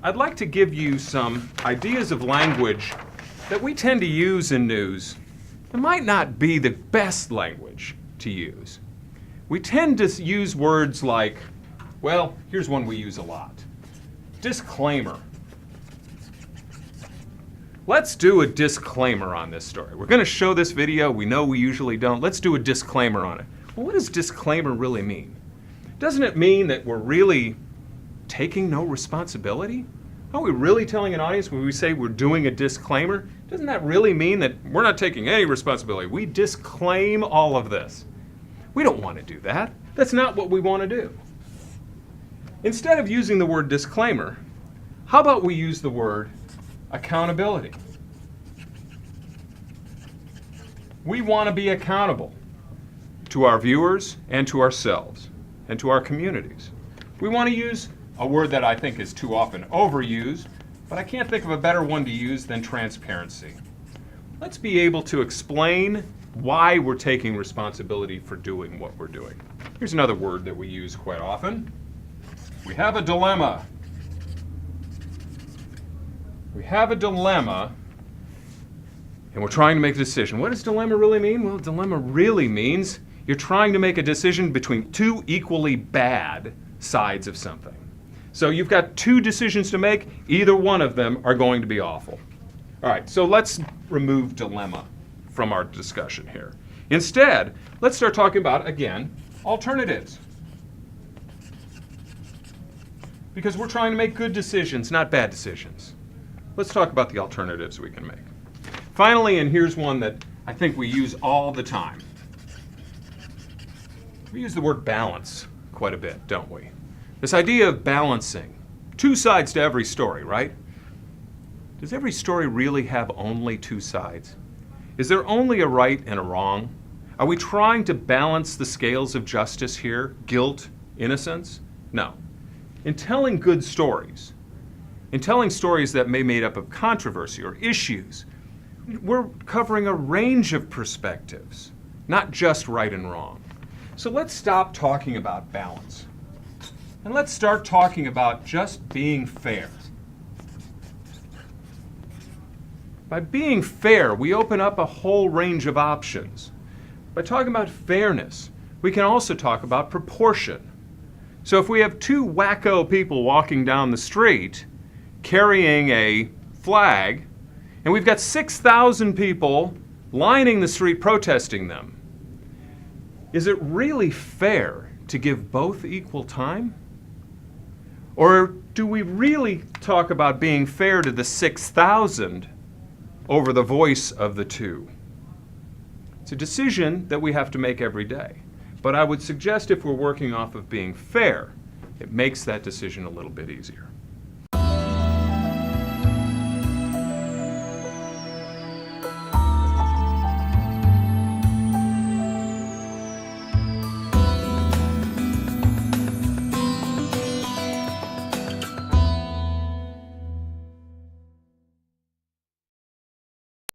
I'd like to give you some ideas of language that we tend to use in news. It might not be the best language to use. We tend to use words like, well, here's one we use a lot. Disclaimer. Let's do a disclaimer on this story. We're going to show this video. We know we usually don't. Let's do a disclaimer on it. Well, what does disclaimer really mean? Doesn't it mean that we're really taking no responsibility? Are we really telling an audience when we say we're doing a disclaimer? Doesn't that really mean that we're not taking any responsibility? We disclaim all of this. We don't want to do that. That's not what we want to do. Instead of using the word disclaimer, how about we use the word accountability? We want to be accountable to our viewers and to ourselves and to our communities. We want to use a word that I think is too often overused, but I can't think of a better one to use than transparency. Let's be able to explain why we're taking responsibility for doing what we're doing. Here's another word that we use quite often. We have a dilemma. We have a dilemma, and we're trying to make a decision. What does dilemma really mean? Well, dilemma really means you're trying to make a decision between two equally bad sides of something. So you've got two decisions to make. Either one of them are going to be awful. All right, so let's remove dilemma from our discussion here. Instead, let's start talking about, again, alternatives. Because we're trying to make good decisions, not bad decisions. Let's talk about the alternatives we can make. Finally, and here's one that I think we use all the time. We use the word balance quite a bit, don't we? This idea of balancing. Two sides to every story, right? Does every story really have only two sides? Is there only a right and a wrong? Are we trying to balance the scales of justice here? Guilt, innocence? No. In telling good stories, in telling stories that may be made up of controversy or issues, we're covering a range of perspectives, not just right and wrong. So let's stop talking about balance. And let's start talking about just being fair. By being fair, we open up a whole range of options. By talking about fairness, we can also talk about proportion. So if we have two wacko people walking down the street carrying a flag, and we've got 6,000 people lining the street protesting them, is it really fair to give both equal time? Or do we really talk about being fair to the 6,000 over the voice of the two? It's a decision that we have to make every day. But I would suggest if we're working off of being fair, it makes that decision a little bit easier.